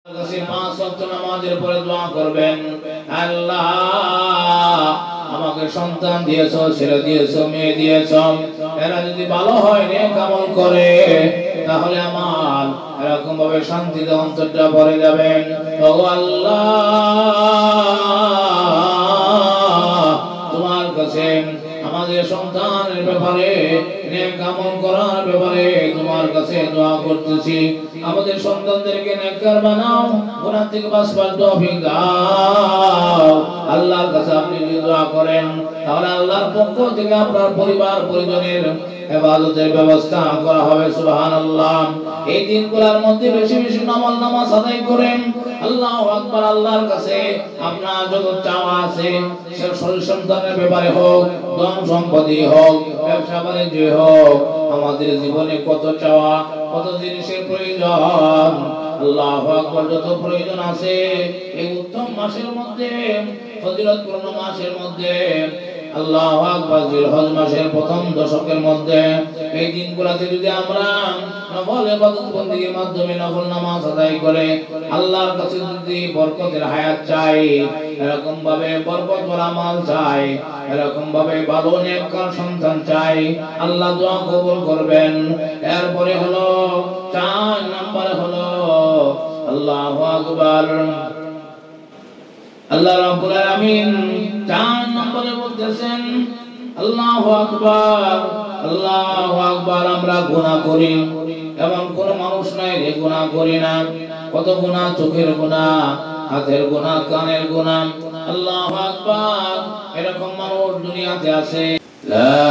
কাছে পাঁচ ওয়াক্ত নামাজের পরে দোয়া করবেন, আল্লাহ আমাকে সন্তান দিয়েছো, ছেলে দিয়েছো, মেয়ে দিয়েছো, এরা যদি ভালো হয় নেক আমল করে তাহলে আমার এরকম ভাবে শান্তিতে অন্তরটা ভরে যাবেন। ও আল্লাহ, তোমার কাছে আমাদের সন্তানের ব্যাপারে, নেক আমল করার ব্যাপারে তোমার কাছে দোয়া করতেছি। আমাদের সন্তানদেরকে নেককার বানাও, গুনাহ থেকে বাঁচবার তৌফিক দাও। আল্লাহর কাছে আপনি যদি দোয়া করেন তাহলে আল্লাহর পক্ষ থেকে আপনার পরিবার পরিজনের ইবাদতের ব্যবস্থা করা হবে। সুবহানাল্লাহ। এই দিনগুলোর মধ্যে বেশি বেশি নামাজ আদায় করেন। আল্লাহু আকবার। আল্লাহর কাছে আপনার যত চাওয়া আছে, সে সন্তানের ব্যাপারে হোক, ধন সম্পত্তি হোক, ব্যবসা বাণিজ্য হোক, আমাদের জীবনে কত চাওয়া, কত জিনিসের প্রয়োজন, আল্লাহু আকবার, যত প্রয়োজন আছে এই উত্তম মাসের মধ্যে, ফজিলতপূর্ণ মাসের মধ্যে, আল্লাহু আকবার, জিলহজ মাসের প্রথম দশকের মধ্যে এই দিনগুলোতে যদি আমরা নফল ইবাদত বন্দেগীর মাধ্যমে নফল নামাজ আদায় করে আল্লাহর কাছে যদি বরকতের হায়াত চাই, এরকম ভাবে বরকত ভরা মাল চাই, এরকম ভাবে ভালো নেককার সন্তান চাই, আল্লাহ দোয়া কবুল করবেন। এরপরে হলো 4 নম্বরে হলো আল্লাহু আকবার, আল্লাহ রাব্বুল আলামিন 4 নম্বরে বলতেছেন আল্লাহু আকবার, আল্লাহু আকবার। আমরা গুনাহ করি, এমন কোন মানুষ নাই যে গুনাহ করি না। কত গুনাহ, চোখের গুনাহ, হাতের গুনাহ, কানের গুনাহ। আল্লাহু আকবার। এরকম মানুষ দুনিয়াতে আছে। লা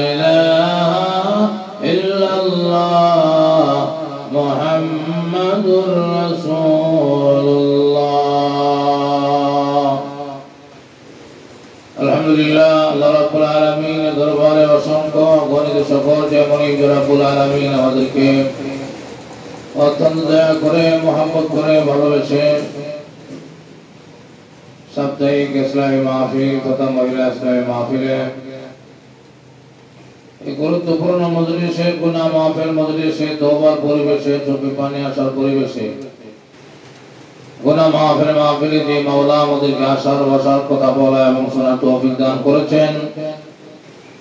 ইলাহা ইল্লাল্লাহ মুহাম্মাদুর রাসূলুল্লাহ। আলহামদুলিল্লাহ। আল্লাহ রাব্বুল আলামিনের দরবারে অসংখ্য গণিত শুকর যে মনিব রাব্বুল আলামিন আমাদেরকে অত্যন্ত দয়া করে, মহব্বত করে, ভালোবেসে সাপ্তাহিক ইসলামী মাহফিল তথা মহিলা ইসলামী মাহফিলে এই গুরুত্বপূর্ণ মজলিসে, গুনাহ মাহফিল মজলিসে, তওবার পরিবেশে, চোখে পানি আসার পরিবেশে, গুনাহ মাহফিলে যে মাওলা আমাদেরকে আসার বসার, কথা বলা এবং শোনার তৌফিক দান করেছেন,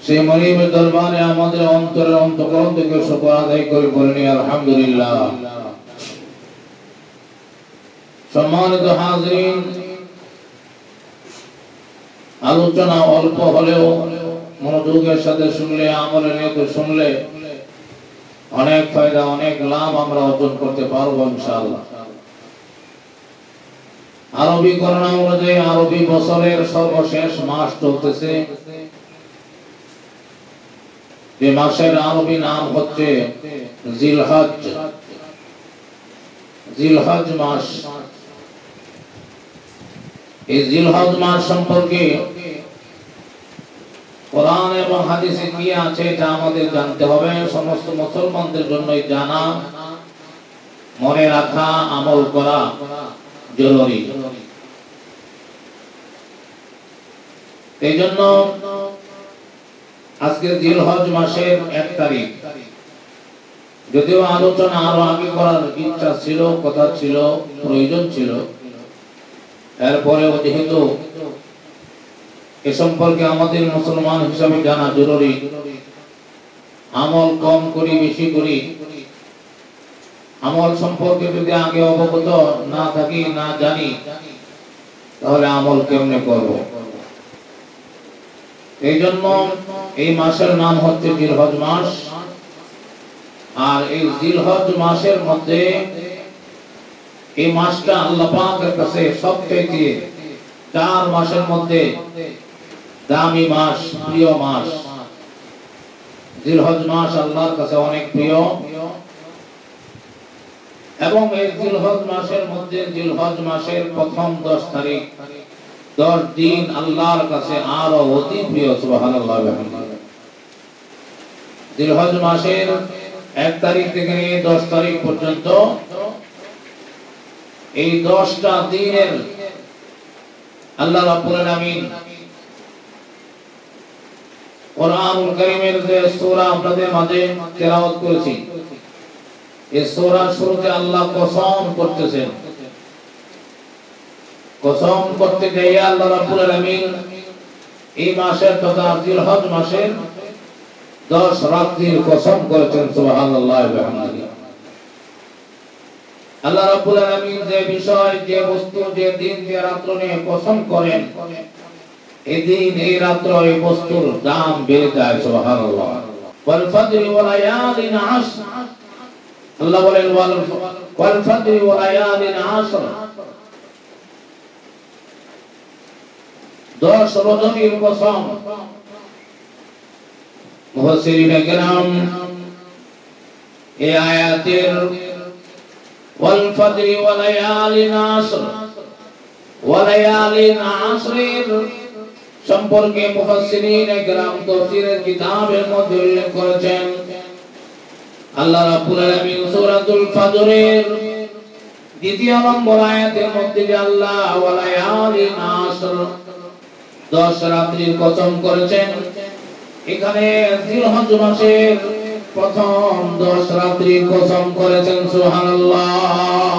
সেই মনিবের দরবারে আমাদের অন্তরের অন্তঃকরণ থেকে শুকর আদায় করে বলেন আলহামদুলিল্লাহ। সম্মানিত হাজিরিন, আলোচনা অল্প হলেও মনোযোগের সাথে শুনলে, আমলে নিয়ে শুনলে অনেক ফায়দা, অনেক লাভ আমরা অর্জন করতে পারবো ইনশাআল্লাহ। আরবি গণনা অনুযায়ী আরবি বছরের সর্বশেষ মাস চলতেছে, যে মাসের আরবি নাম হচ্ছে জিলহজ। জিলহজ মাস। এই জিলহজ মাস সম্পর্কে কোরআন এবং হাদিসে কি আছে এটা আমাদের জানতে হবে। সমস্ত মুসলমানদের জন্যই জানা, মনে রাখা, আমল করা জরুরি। এই জন্য আজকে জিলহজ মাসের 1 তারিখ, যদিও আলোচনা আরো আগে করার ইচ্ছা ছিল, কথা ছিল, প্রয়োজন ছিল, এরপরেও যেহেতু এ সম্পর্কে আমাদের মুসলমান হিসাবে জানা জরুরি, আমল কম করি বেশি করি, আমল সম্পর্কে যদি আগে অবগত না থাকি, না জানি, তাহলে আমল কেমনে করব? এই জন্য এই মাসের নাম হচ্ছে জিলহজ মাস। আর এই জিলহজ মাসের মধ্যে এই মাসটা আল্লাহ পাকের কাছে সবথেকে 4 মাসের মধ্যে দামি মাস, প্রিয় মাস। জিলহজ মাস আল্লাহর কাছে অনেক প্রিয়, এবং এই জিলহজ মাসের মধ্যে, জিলহজ মাসের প্রথম 10 তারিখ, 10 দিন আল্লাহর কাছে আরো অতি প্রিয়। সুবহানাল্লাহ। জিলহজ মাসের 1 তারিখ থেকে নিয়ে 10 তারিখ পর্যন্ত এই 10টা দিনের আল্লাহ রাব্বুল আলামিন কোরআনুল কারীমের যে সূরা আপনাদের মাঝে তেলাওয়াত করেছি, এই সূরার শুরুতে আল্লাহ কসম করতেছেন। কসম করতে গিয়ে আল্লাহ রাব্বুল আলামিন এই মাসের তথা জিলহজ মাসের 10 রাত্রির কসম করেছেন। সুবহানাল্লাহ ওয়া বিহামদিহি। আল্লাহ রাব্বুল আলামিন যে বিষয়, যে বস্তু, যে দিন, যে রাত্র নিয়ে কসম করেন, এই দিন, এই রাত্র, এই বস্তুর দাম বেড়ে যায়। সুবহানাল্লাহ। ওয়াল ফাজরি ওয়া লায়ালিন আশর, আল্লাহ বলেন ওয়াল ফাজরি ওয়া লায়ালিন আশর, 10 রজনীর কসম। মুফাসসিরিনে কেরাম এই আয়াতের ওয়াল ফাজরি ওয়া লায়ালিন আশর, ওয়া লায়ালিন আশরের সম্পর্কে মুফাসসিরিনে কেরাম তাফসীরের কিতাবের মধ্যে উল্লেখ করেছেন। আল্লাহ রাব্বুল আলামিন সূরাতুল ফাজরের 2 নম্বর আয়াতের মধ্যে যে আল্লাহ ওয়া লায়ালিন আশর 10 রাত্রির কসম করেছেন, এখানে জিলহজ মাসের প্রথম 10 রাত্রির কসম করেছেন। সুবহানাল্লাহ।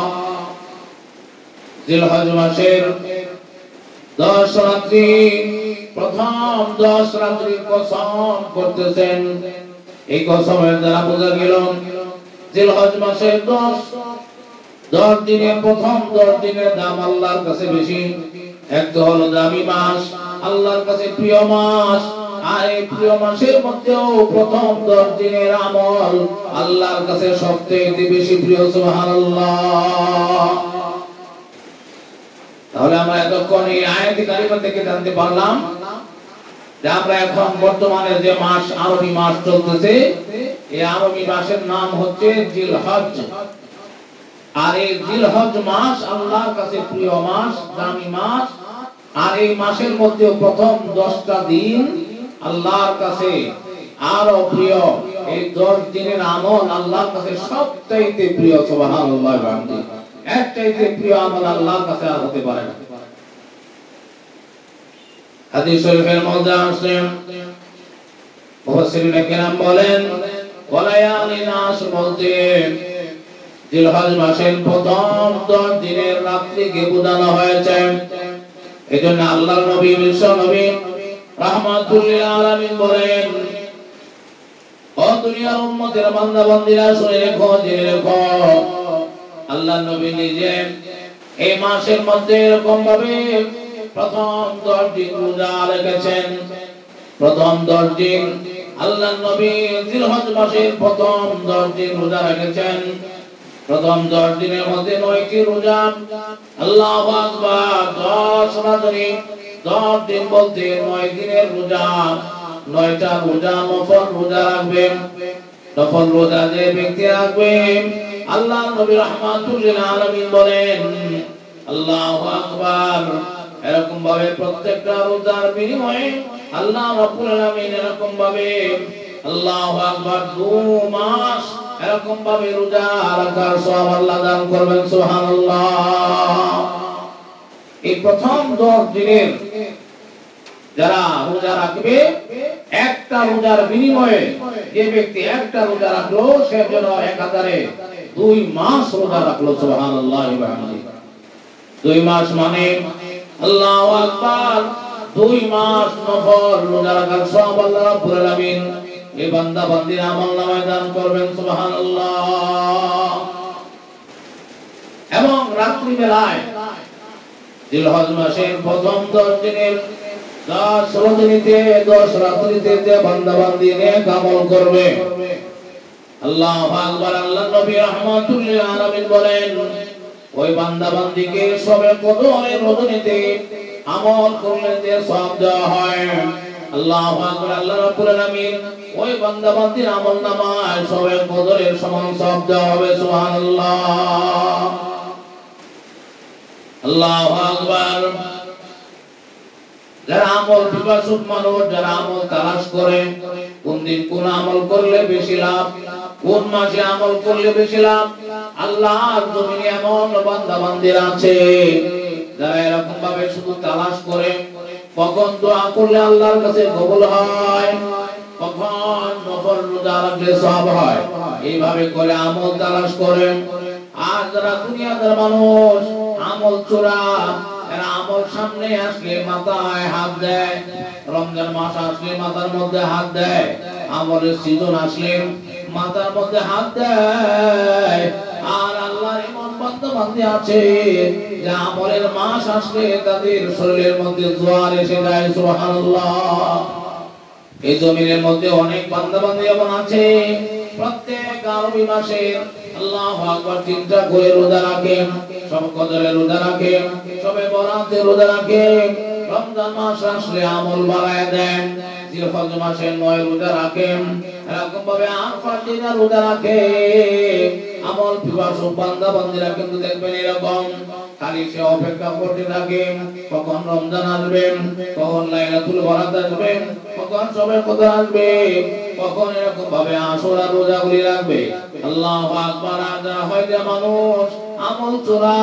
জিলহজ মাসের 10 রাত্রি, প্রথম 10 রাত্রির কসম করতেছেন। এই কসমের দ্বারা বোঝা গেল জিলহজ মাসের 10 দিনের প্রথম 10 দিনের দাম আল্লাহর কাছে বেশি। এক তো হলো দামি মাস, আল্লাহর কাছে প্রিয় মাস, আর এই প্রিয় মাসের মধ্যেও প্রথম 10 দিনের আমল আল্লাহর কাছে সবচেয়ে বেশি প্রিয়। সুবহানাল্লাহ। তাহলে আমরা এতক্ষণ এই আয়াত কারিমা থেকে জানতে পারলাম যে আমরা এখন বর্তমানে যে মাস, আরবি মাস চলতেছে, এই আরবি মাসের নাম হচ্ছে জিলহজ। আর এই জিলহজ মাস আল্লাহর কাছে প্রিয় মাস, দামি মাস। আর এই মাসের মধ্যে প্রথম 10টা দিন আল্লাহর কাছে আরো প্রিয়। এই 10 দিনের আমল আল্লাহর কাছে সবচাইতে প্রিয়। সুবহানাল্লাহ। এর চাইতে প্রিয় আমল আল্লাহর কাছে আর হতে পারে না। হাদিস শরীফের মধ্যে আছে, মুফাসসিরিনে কেরাম বলেন ওয়ালায়ালিন আশর বলতে জিলহজ মাসের প্রথম 10 দিনের রাত্রিকে বোঝানো হয়েছে। এজন্য আল্লাহর নবী বিশ্ব নবী রাহমাতুল লিল আলামিন বলেন, ও দুনিয়ার উম্মতের বান্দা বান্দীরা শুনে রেখো, জেনে রেখো, আল্লাহর নবী নিজে এই মাসের মধ্যে এরকম ভাবে প্রথম 10 দিন রোজা রেখেছেন। প্রথম 10 দিন আল্লাহর নবী জিলহজ মাসের প্রথম 10 দিন রোজা রেখেছেন। প্রথম 10 দিনের মধ্যে 9টি রোজা। আল্লাহু আকবার। 10 রাত্রি, 10 দিন বলতে 9 দিনের রোজা। 9টা রোজা নফল রোজা রাখবেন। নফল রোজা যে ব্যক্তি রাখবে, আল্লাহর নবী রাহমাতুল লিল আলামিন বলেন, আল্লাহু আকবার, এরকম ভাবে প্রত্যেকটা রোজার বিনিময়ে আল্লাহ রাব্বুল আলামিন এরকম ভাবে আল্লাহু আকবার 2 মাস এরকম ভাবে রোজা রাখার সওয়াব আল্লাহ দান করবেন। সুবহানাল্লাহ। এই প্রথম 10 দিনের যারা রোজা রাখবে, একটা রোজার বিনিময়ে যে ব্যক্তি একটা রোজা রাখলো, সে যেন 1000-এ 2 মাস রোজা রাখলো। সুবহানাল্লাহ। 2 মাস মানে আল্লাহু আকবার, 2 মাস নফল রোজা রাখার সওয়াব আল্লাহ রাব্বুল আলামিন এই বান্দা বান্দীর আমলনামায় দান করবেন। সুবহানাল্লাহ। এবং রাত্রি বেলায় জিলহজ মাসের প্রথম 10 দিনের 10 রজনীতে 10 রাত্রিতে যে বান্দা বান্দী নেক আমল করবে, আল্লাহু আকবার, আল্লাহর নবী রাহমাতুল লিল আলামিন বলেন, ওই বান্দা বান্দীকে সবে কদরের রজনীতে আমল করলে যে সওয়াব দেওয়া হয়, আল্লাহু আকবার, আল্লাহ রাব্বুল আলামিন ওই বান্দা বান্দীর আমলনামায় সবে কদরের সমান সওয়াব দেওয়া হবে। সুবহানাল্লাহ। আল্লাহু আকবার। যারা আমল পিপাসুক মানুষ, যারা আমল তালাশ করে, কোন দিন কোন আমল করলে বেশি লাভ, কোন মাসে আমল করলে বেশি লাভ, আল্লাহর জমিনে এমন বান্দা বান্দীরা আছে যারা এরকম ভাবে শুধু তালাশ করে কখন দোয়া করলে আল্লাহর কাছে কবুল হয়, কখন নফল রোজা রাখলে সওয়াব হয়, এইভাবে করে আমল তালাশ করে। আর যারা দুনিয়াদার মানুষ আমল চোরা, এরা আমল সামনে আসলে মাথায় হাত দেয়, রমজান মাস আসলে মাথার মধ্যে হাত দেয়, আমলের সিজন আসলে মাথার মধ্যে হাত দেয়। আর আল্লাহর এমন বান্দা বান্দি আছে যে আমলের মাস আসলে তাদের শরীরের মধ্যে জোয়ার এসে যায়। সুবহানাল্লাহ। এই জমিনের মধ্যে অনেক বান্দা বান্দি এমন আছে প্রত্যেক আরবি মাসে আল্লাহু আকবার 3টা করে রোজা রাখে, সব কদরে রোজা রাখে, সবে বরাতে রোজা রাখে, রমজান মাস আসলে আমল বাড়ায় দেন, জিলহজ মাসে 9 রোজা রাখে, এরকম ভাবে আরফার দিনে রোজা রাখে। আমল পিপাসু বান্দা বান্দিরা কিন্তু দেখবেন এরকম খালি সে অপেক্ষা করতে থাকে কখন রমজান আসবে, কখন লাইলাতুল বরাত আসবে, কখন সবে কদর আসবে, কখন এরকম ভাবে আশুরা রোজাগুলি রাখবে। আল্লাহু আকবার। আর যারা হয় যে মানুষ আমল চোরা,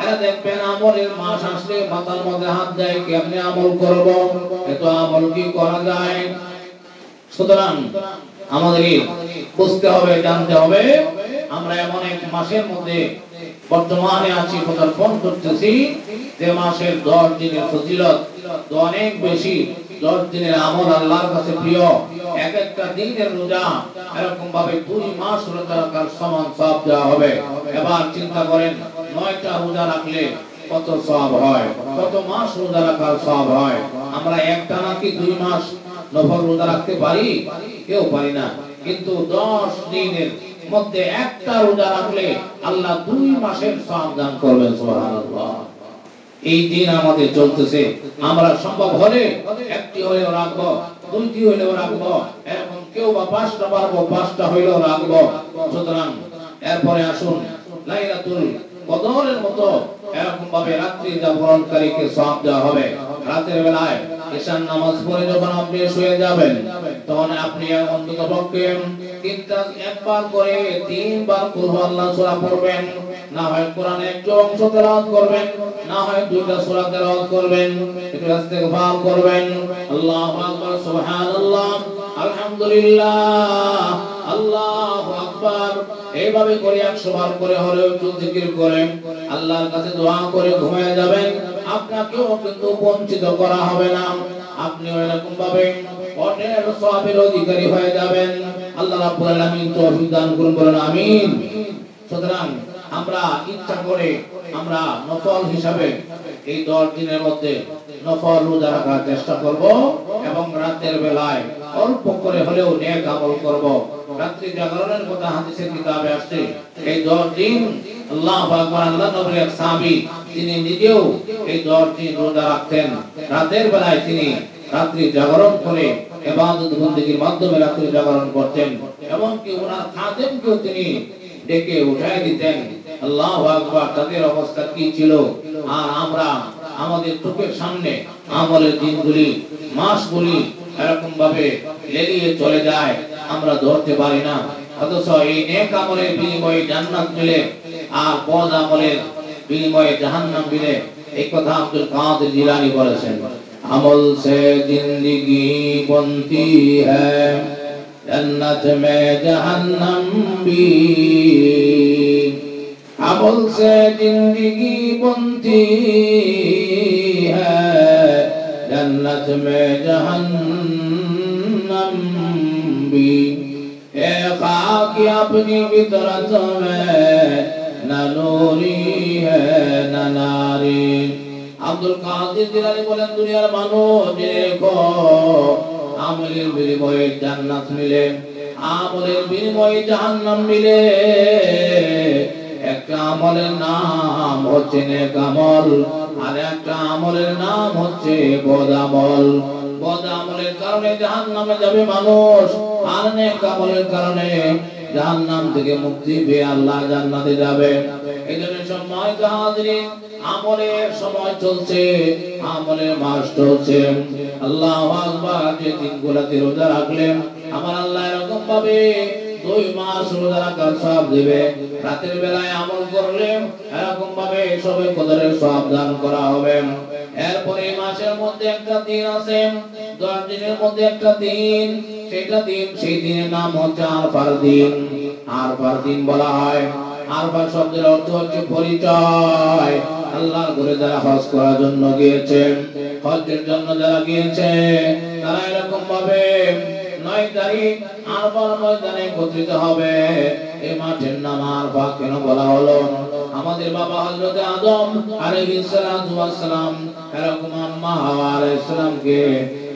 এরা দেখবেন আমলের মাস আসলে মাথার মধ্যে হাত দেয়, কেমনে আমল করব, এত আমল কি করা যায়। সুতরাং আমাদের বুঝতে হবে, জানতে হবে আমরা এমন এক মাসের মধ্যে বর্তমানে আছি, পদার্পণ করতেছি যে মাসের 10 দিনের ফজিলত অনেক বেশি, 10 দিনের আমল আল্লাহর কাছে প্রিয়। এক একটা দিনের রোজা এরকম ভাবে 2 মাস রোজা রাখার সমান সওয়াব দেওয়া হবে। এবার চিন্তা করেন 9টা রোজা রাখলে কত সওয়াব হয়, কত মাস রোজা রাখার সওয়াব হয়। আমরা একটা নাকি 2 মাস নফল রোজা রাখতে পারি? কেউ পারি না। কিন্তু 10 দিনের মধ্যে একটা রোজা রাখলে আল্লাহ 2 মাসের সওয়াব দান করবেন। সুবহানাল্লাহ। এই দিন আমাদের চলতেছে, আমরা সম্ভব হলে একটি হলেও রাখবো, 2টি হলেও রাখবো, এরকম কেউ বা 5টা পারবো, 5টা হলেও রাখবো। সুতরাং এরপরে আসুন লাইলাতুল কদরের মতো এরকম ভাবে রাত্রি জাগরণকারীকে সওয়াব দেওয়া হবে। রাতের বেলায় ঈশার নামাজ পড়ে যখন আপনি শুয়ে যাবেন, তখন আপনি অন্ততপক্ষে 3টা একবার করে 3 বার কুল আল্লাহ সূরা পড়বেন, না হয় কোরআনের একটু অংশ তেলাওয়াত করবেন, না হয় 2টা সূরা তেলাওয়াত করবেন, একটু ইস্তিগফার করবেন। আল্লাহু আকবার, সুবহানাল্লাহ, আলহামদুলিল্লাহ, আল্লাহু আকবার। এইভাবে করে 100 বার করে হলেও একটু জিকির করেন, আল্লাহর কাছে দোয়া করে ঘুমিয়ে যাবেন। আপনাকেও কিন্তু বঞ্চিত করা হবে না, আপনি এরকম ভাবে অনেক সওয়াবের অধিকারী হয়ে যাবেন। আল্লাহ রাব্বুল আলামিন তৌফিক দান করুন, বলেন আমিন। সুতরাং আমরা ইচ্ছা করে আমরা নফল হিসাবে এই 10 দিনের মধ্যে নফল রোজা রাখার চেষ্টা করব এবং রাতের বেলায় অল্প করে হলেও নেক আমল করব। রাত্রি জাগরণের কথা হাদিসের কিতাবে আসছে। এই 10 দিন আল্লাহু আকবার, আল্লাহ নবীর এক সাহাবী তিনি নিজেও এই 10 দিন রোজা রাখতেন। রাতের বেলায় তিনি রাত্রি জাগরণ করে ইবাদত বندگির মাধ্যমে রাত্রি জাগরণ করতেন এবং কি ওনার খাদেমকেও তিনি ডেকে উঠায় দিতেন। আল্লাহু আকবার। তাদের অবস্থা কি ছিল! আর আমরা আমাদের চোখের সামনে আমলের দিনগুলি, মাসগুলি এরকম ভাবে লেলিয়ে চলে যায়, আমরা ধরতে পারি না। অথচ এই নেক আমলের বিনিময়ে জান্নাত মিলে আর বদ আমলের বিনিময়ে জাহান্নাম মিলে, এই কথা আব্দুল কাদের জিলানী বলেছেন। আমল সে জিंदगी बनती है, जन्नत में जहन्नम भी। अमल से जिंदगी बनती है, जन्नत में जहन्नम भी। ए खाक अपनी फितरत में न नूरी है न नारी। আব্দুল কাদের জিলানী বলেন, দুনিয়ার মানুষ দেখো, আমলের বিনিময়ে জান্নাত মিলে, আমলের বিনিময়ে জাহান্নাম মিলে। একটা আমলের নাম হচ্ছে নেক আমল, আর একটা আমলের নাম হচ্ছে বদ আমল। বদ আমলের কারণে জাহান্নামে যাবে মানুষ, আর নেক আমলের কারণে জাহান্নাম থেকে মুক্তি পেয়ে আল্লাহ জান্নাতে যাবে। এজন্য সম্মানিত হাজিরিন, আমলের সময় চলছে, আমলের মাস চলছে। আল্লাহু আকবার। যে দিনগুলোতে রোজা রাখলেন আমার আল্লাহ এরকম ভাবে 2 মাস রোজা রাখার সওয়াব দিবে। রাতের বেলায় আমল করলে এরকম ভাবে সবে কদরের সওয়াব দান করা হবে। এরপরে এই মাসের মধ্যে একটা দিন আছে, 10 দিনের মধ্যে একটা দিন, সেই দিনের নাম হচ্ছে আরফার দিন। আরফার দিন বলা হয়। আরফা শব্দের অর্থ হচ্ছে পরিচয়। আল্লাহর ঘরে যারা হজ করার জন্য গিয়েছে, হজের জন্য যারা গিয়েছে, তারা এরকম ভাবে 9 তারিখ আরফার ময়দানে একত্রিত হবে। এই মাঠের নাম আরফা কেন বলা হলো? আমাদের বাবা হযরত আদম আলাইহিস সালাম এরকম আম্মা হাওয়া আলাইহিস সালামকে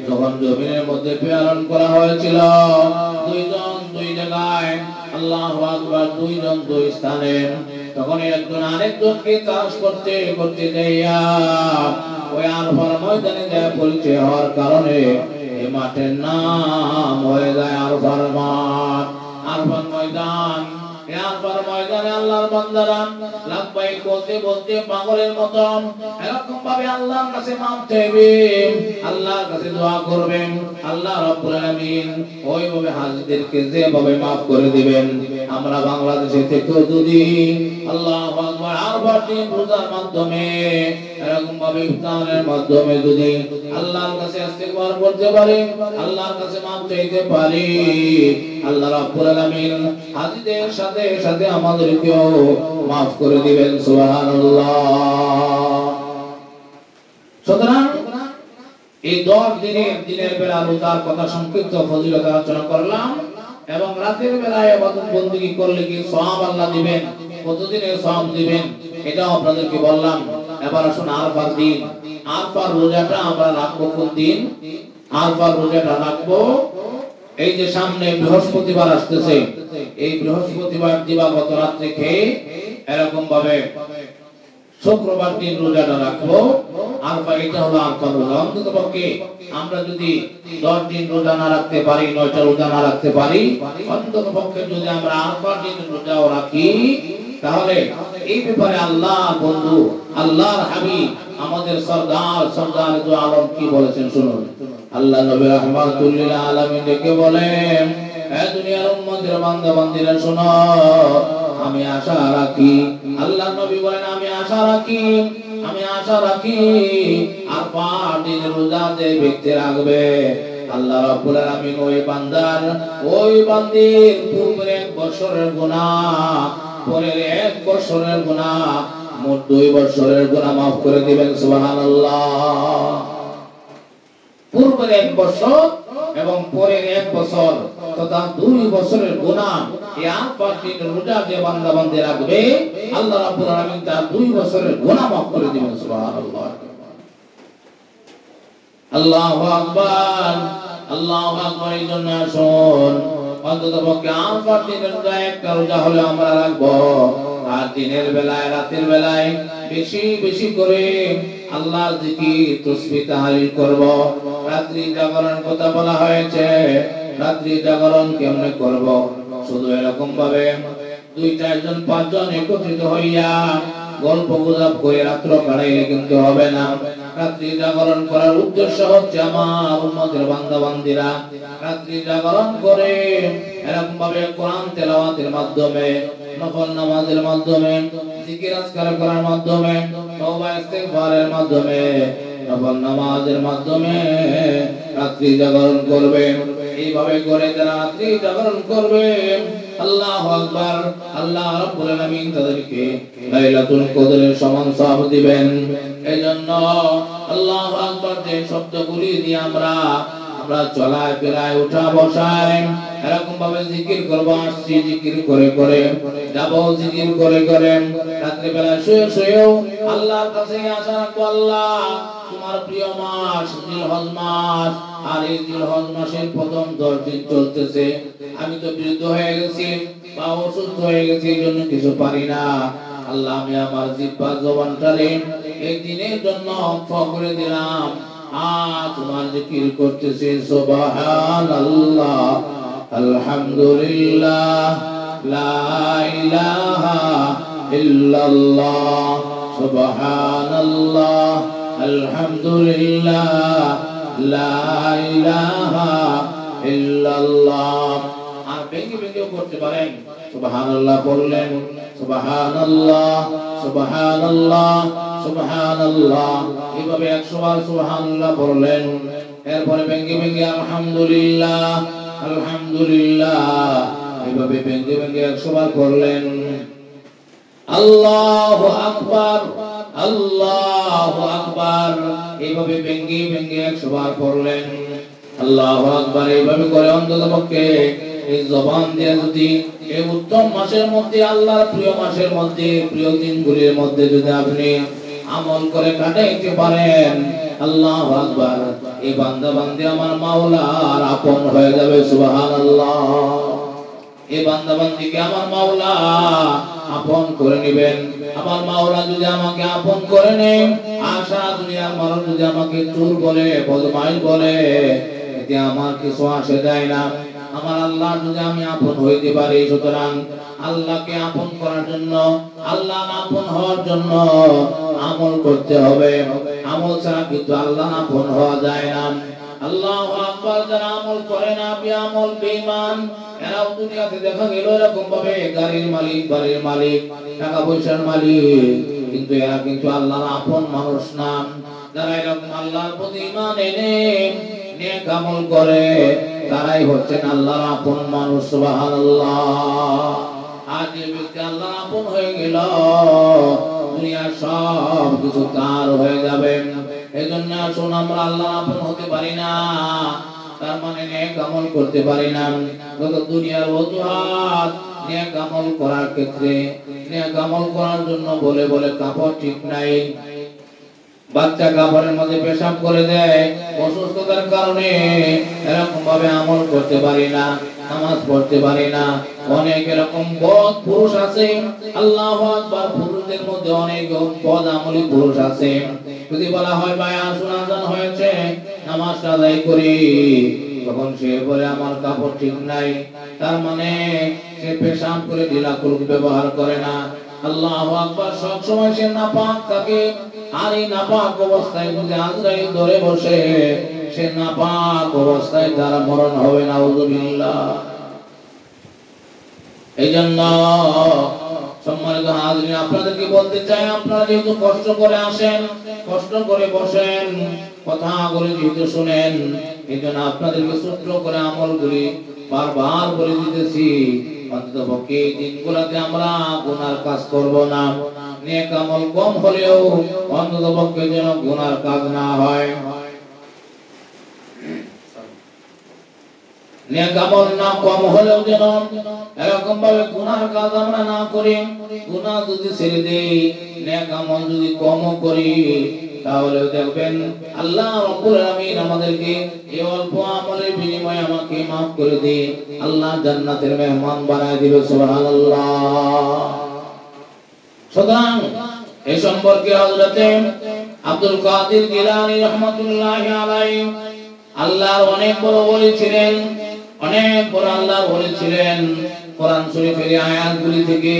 যখন জমিনের মধ্যে প্রেরণ করা হয়েছিল, দুইজন দুই জায়গায়, আল্লাহু আকবার, দুইজন দুই স্থানে, তখন একজন আরেকজনকে তালাশ করতে করতে যাইয়া ওই আরফার ময়দানে যায় পরিচয় হওয়ার কারণে এই মাঠের নাম হয়ে যায় আরফার মাঠ, আরফার ময়দান। আরফার ময়দানে আল্লাহর বান্দারা লাব্বাইক বলতে বলতে পাগলের মতো এরকম ভাবে আল্লাহর কাছে মাফ চাইবে, আল্লাহর কাছে দোয়া করবেন। আল্লাহ রাব্বুল আলামিন ওইভাবে হাজীদেরকে যেভাবে মাফ করে দিবেন, আমরা বাংলাদেশে থেকে যদি আল্লাহু আকবার আরফার দিন রোজার মাধ্যমে এরকম ভাবে ইফতারের মাধ্যমে যদি আল্লাহর কাছে ইস্তিগফার করতে পারি, আল্লাহর কাছে মাফ চাইতে পারি, আল্লাহ রাব্বুল আলামিন হাজীদের সাথে সাথে আমাদেরকেও মাফ করে দিবেন। সুবহানাল্লাহ। সুতরাং এই 10 দিনের বেলা রোজার কথা সংক্ষিপ্ত ফজিলত আলোচনা করলাম, এবং রাতের বেলায় ইবাদত বندگی করলে কি সওয়াব আল্লাহ দিবেন, কতদিনের সওয়াব দিবেন এটাও আপনাদেরকে বললাম। এবার আসুন আরফার দিন, আরফার রোজাটা আমরা রাখবো কোন দিন? আরফার রোজাটা রাখবো এই যে সামনে বৃহস্পতিবার আসতেছে, এই বৃহস্পতিবার দিবাগত রাত্রে খেয়ে এরকম ভাবে শুক্রবার দিন রোজাটা রাখবো। আরফা এটা হলো আরফার রোজা। অন্ততপক্ষে আমরা যদি 10 দিন রোজা না রাখতে পারি, 9টা রোজা না রাখতে পারি, অন্ততপক্ষে যদি আমরা আরফার দিন রোজাও রাখি, তাহলে এই ব্যাপারে আল্লাহ বন্ধু, আল্লাহর হাবিব, আমাদের সরদার দু আলম কি বলেছেন শুনুন। আল্লাহ নবী রাহমাতুল লিল আলামিন ডেকে বলেন, হে দুনিয়ার উম্মতের বান্দা বান্দীরা শোনো, আমি আশা রাখি, আল্লাহ নবী বলেন আমি আশা রাখি আরফার দিন রোজা যে ব্যক্তি রাখবে, আল্লাহ রাব্বুল আলামিন ওই বান্দার ওই বান্দির পূর্বের 1 বছরের গুনাহ, পরের 1 বছরের গুনাহ, মোট 2 বছরের গুনাহ maaf করে দিবেন। সুবহানাল্লাহ। পূর্বের 1 বছর এবং পরের 1 বছর তথা 2 বছরের গুনাহ এই আরফার দিন রোজা যে বান্দা বান্দী রাখবে, আল্লাহ রাব্বুল আলামিন তার 2 বছরের গুনাহ maaf করে দিবেন। সুবহানাল্লাহ। আল্লাহু আকবার, আল্লাহু আকবার। এই জন্য আসুন অন্ততপক্ষে আরফার দিনের রোজা একটা রোজা হলে আমরা রাখবো, আর দিনের বেলায় রাতের বেলায় বেশি বেশি করে আল্লাহর জিকির তাসবিহ তাহলিল করব। রাত্রি জাগরণ কথা বলা হয়েছে, রাত্রি জাগরণ কেমনে করব? শুধু এরকম ভাবে 2 4 জন 5 জন একত্রিত হইয়া গল্প গুজব করে রাত্র কাটাইলে কিন্তু হবে না। রাত্রি জাগরণ করার উদ্দেশ্য হচ্ছে আমার উম্মতের বান্দা বান্দীরা রাত্রি জাগরণ করে এরকম ভাবে কোরআন তেলাওয়াতের মাধ্যমে, নফল নামাজের মাধ্যমে, জিকির আজকার করার মাধ্যমে, তওবা ইস্তিগফারের মাধ্যমে, নফল নামাজের মাধ্যমে রাত্রি জাগরণ করবে। এইভাবে করে যারা রাত্রি জাগরণ করবে, আল্লাহু আকবার, আল্লাহ রাব্বুল আলামিন তাদেরকে লাইলাতুল কদরের সমান সওয়াব দিবেন। এজন্য আল্লাহু আকবার যে শব্দগুলি দিয়ে আমরা চলায় ফেরায় উঠা বসায় এরকম ভাবে জিকির করব, আসছি জিকির করে করে যাব, জিকির করে করে রাত্রি বেলা শুয়ে শুয়েও আল্লাহর কাছে আশা রাখবো, আল্লাহ তোমার প্রিয় মাস জিলহজ মাস, আর এই জিলহজ মাসের প্রথম 10 দিন চলতেছে, আমি তো বৃদ্ধ হয়ে গেছি বা অসুস্থ হয়ে গেছি, এই জন্য কিছু পারি না। আল্লাহ আমি আমার জিহ্বা জবানটারে এই দিনের জন্য অক্ষ করে দিলাম, তোমার জিকির করতেছি। সুবহানাল্লাহ, আলহামদুলিল্লাহ, লা ইলাহা ইল্লাল্লাহ, সুবহানাল্লাহ, আলহামদুলিল্লাহ, লা ইলাহা ইল্লাল্লাহ। আর ভেঙে ভেঙেও করতে পারেন। সুবহানাল্লাহ বললেন, সুবহানাল্লাহ, সুবহানাল্লাহ, সুবহানাল্লাহ, এইভাবে 100 বার সুবহানাল্লাহ বললেন। এরপরে ভেঙে ভেঙে আলহামদুলিল্লাহ, আলহামদুলিল্লাহ, এভাবে ভেঙে ভেঙে 100 বার পড়লেন। আল্লাহু আকবার, আল্লাহু আকবার, এইভাবে ভেঙে ভেঙে 100 বার পড়লেন। আল্লাহু আকবার এইভাবে করে অন্ততপক্ষে এই জবান দিয়ে যদি এই উত্তম মাসের মধ্যে, আল্লাহর প্রিয় মাসের মধ্যে, প্রিয় দিনগুলির মধ্যে যদি আপনি আমল করে কাটাইতে পারেন, আল্লাহু আকবার, এই বান্দা বান্দি আমার মাওলার আপন হয়ে যাবে। সুবহানাল্লাহ। এই বান্দা বান্দিকে আমার মাওলা আপন করে নেবেন। আমার মাওলা যদি আমাকে আপন করে নেন, আশা দুনিয়ার মানুষ যদি আমাকে চোর বলে, বদমাইশ বলে, এতে আমার কিছু আসে যায় না। আমার আল্লাহ যদি আমি আপন হইতে পারি, সুতরাং আল্লাহকে আপন করার জন্য, আল্লাহ আপন হওয়ার জন্য আমল করতে হবে। আমল ছাড়া কিন্তু আল্লাহ আপন হওয়া যায় না। আল্লাহু আকবার। যারা আমল করে না, বেআমল, বেঈমান, এরাও দুনিয়াতে দেখা গেল এরকম ভাবে গাড়ির মালিক, বাড়ির মালিক, টাকা পয়সার মালিক, কিন্তু এরা কিন্তু আল্লাহর আপন মানুষ না। যারা এরকম আল্লাহর প্রতি ঈমান এনে নেক আমল করে, তারাই হচ্ছেন আল্লাহর আপন মানুষ। সুবহানাল্লাহ। আর যে ব্যক্তি আল্লাহর আপন হয়ে গেল, দুনিয়ার সব কিছু তার হয়ে যাবে। এজন্য আসুন আমরা আল্লাহর আপন হতে পারি না, তার মানে নেক আমল করতে পারি না। যত দুনিয়ার অজুহাত, নেক আমল করার ক্ষেত্রে, নেক আমল করার জন্য বলে বলে কাপড় ঠিক নাই, বাচ্চা কাপড়ের মধ্যে পেশাব করে দেয়, অসুস্থতার কারণে এরকম ভাবে আমল করতে পারি না, নামাজ পড়তে পারি না। অনেক এরকম বদ পুরুষ আছে, আল্লাহু আকবার, পুরুষদের মধ্যে অনেক বদ আমলি পুরুষ আছে। যদি বলা হয় ভাই আসুন আজান হয়েছে, নামাজ আদায় করি, তখন সে বলে আমার কাপড় ঠিক নাই, তার মানে সে পেশাব করে ঢিলাকুলুক ব্যবহার করে না। আল্লাহু আকবার, সব সময় সে নাপাক থাকে। আর এই নাপাক অবস্থায় যদি আজরাইল ধরে বসে, সে নাপাক অবস্থায় তার মরণ হবে। নাউযুবিল্লাহ। এইজন্য সম্মানিত হাজরিন, আপনাদেরকে বলতে চাই, আপনারা যেহেতু কষ্ট করে আসেন, কষ্ট করে বসেন, কথাগুলি যেহেতু শুনেন, এইজন্য আপনাদেরকে সূত্র করে আমলগুলি বারবার বলে দিতেছি। অন্ততপক্ষে এই দিনগুলোতে আমরা গুনার কাজ করব না। নেক আমল কম হলেও অন্ততপক্ষে যেন গুনার কাজ না হয়। নেক আমল না কম হলেও যেন এরকম ভাবে গুনার কাজ আমরা না করি। গুনাহ যদি ছেড়ে দেই, নেক আমল যদি কম করি, তাহলে দেখবেন আল্লাহ রাব্বুল আলামিন আমাদেরকে এই অল্প আমলের বিনিময়ে আমাকে maaf করে দিয়ে আল্লাহ জান্নাতের মেহমান বানায় দিবে। সুবহানাল্লাহ। সুতরাং এই সম্পর্কে হযরতে আব্দুল কাদের জিলানী রাহমাতুল্লাহি আলাইহি আল্লাহর অনেক বড় ওলি ছিলেন, অনেক বড় আল্লাহর ওলি ছিলেন। কোরআন শরীফের আয়াতগুলি থেকে,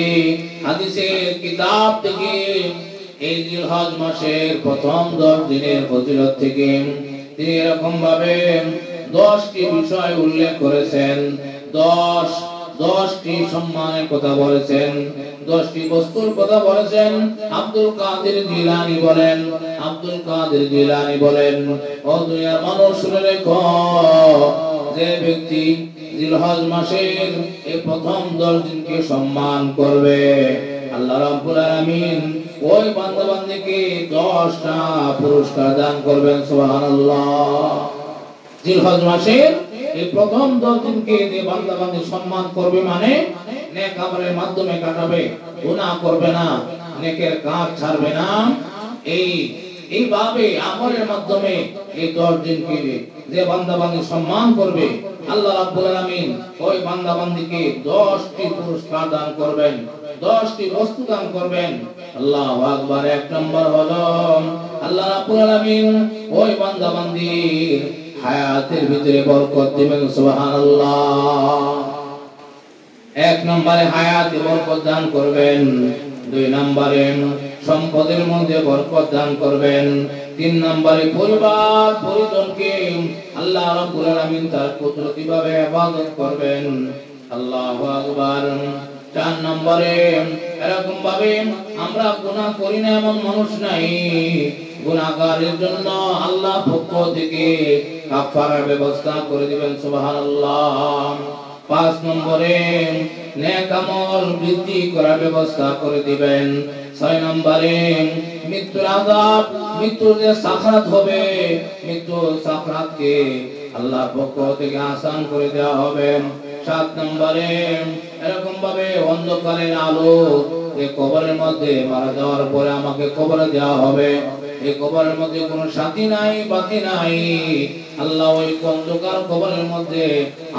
হাদিসের কিতাব থেকে, এই জিলহজ মাসের প্রথম 10 দিনের ফজিলত থেকে তিনি এরকম ভাবে 10টি বিষয় উল্লেখ করেছেন। 10টি সম্মানের কথা বলেছেন, 10টি বস্তুর কথা বলেছেন। আব্দুল কাদের জিলানী বলেন, আব্দুল কাদের জিলানী বলেন, ও দুনিয়ার মানুষ শুনে রেখো, যে ব্যক্তি জিলহজ মাসের এই প্রথম 10 দিনকে সম্মান করবে, আল্লাহ রাব্বুল আলামিন ওই বান্দা বান্দীকে 10টা পুরস্কার দান করবেন। সুবহানাল্লাহ। জিলহজ মাসের এই প্রথম 10 দিনকে যে বান্দা বান্দী সম্মান করবে, মানে নেক আমলের মাধ্যমে কাটাবে, গুনাহ করবে না, নেকের কাজ ছাড়বে না, এইভাবে আমলের মাধ্যমে এই 10 দিনকে যে বান্দা বান্দী সম্মান করবে, আল্লাহ রাব্বুল আলামিন ওই বান্দা বান্দীকে 10টি পুরস্কার দান করবেন, 10টি বস্তু দান করবেন। আল্লাহু আকবার। 1 নম্বর হলো আল্লাহ রাব্বুল আলামিন ওই বান্দা বান্দীর হায়াতের ভিতরে বরকত দিবেন। সুবহানাল্লাহ। 1 নম্বরে হায়াতে বরকত দান করবেন। 2 নম্বরে সম্পদের মধ্যে বরকত দান করবেন। 3 নম্বরে পরিবার পরিজনকে আল্লাহ রাব্বুল আলামিন তার কুদরতিভাবে ইবাদত করবেন। আল্লাহু আকবার। 4 নম্বরে এরকম ভাবে আমরা গুনাহ করি না এমন মানুষ নাই, গুনাহগারের জন্য আল্লাহ পক্ষ থেকে কাফারার ব্যবস্থা করে দিবেন। সুবহানাল্লাহ। 5 নম্বরে নেক আমল বৃদ্ধি করার ব্যবস্থা করে দিবেন। 6 নম্বরে মৃত্যুর আযাব, মৃত্যুর যে সাকরাত হবে, মৃত্যুর সাকরাতকে আল্লাহর পক্ষ থেকে আসান করে দেওয়া হবে। 7 নম্বরে এরকম ভাবে অন্ধকারের আলো এই কবরের মধ্যে মারা যাওয়ার পরে আমাকে কবরে দেওয়া হবে। এই কবরের মধ্যে কোনো সাথী নাই, বাতি নাই, আল্লাহ ওই অন্ধকার কবরের মধ্যে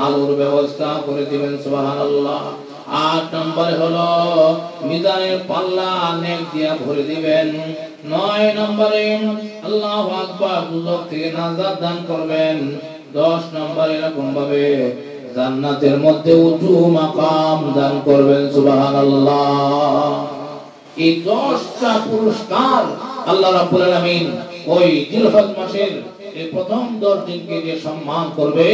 আলোর ব্যবস্থা করে দিবেন। সুবহানাল্লাহ। 8 নম্বরে হলো মিজানের পাল্লা নেক দিয়া ভরে দিবেন। 9 নম্বরে আল্লাহু আকবার, দুজক থেকে নাজাত দান করবেন। 10 নম্বরে এরকম ভাবে জান্নাতের মধ্যে উঁচু মাকাম দান করবেন। সুবহানাল্লাহ। এই 10টা পুরস্কার আল্লাহ রাব্বুল আলামিন ওই জিলহজ মাসের এই প্রথম 10 দিনকে যে সম্মান করবে,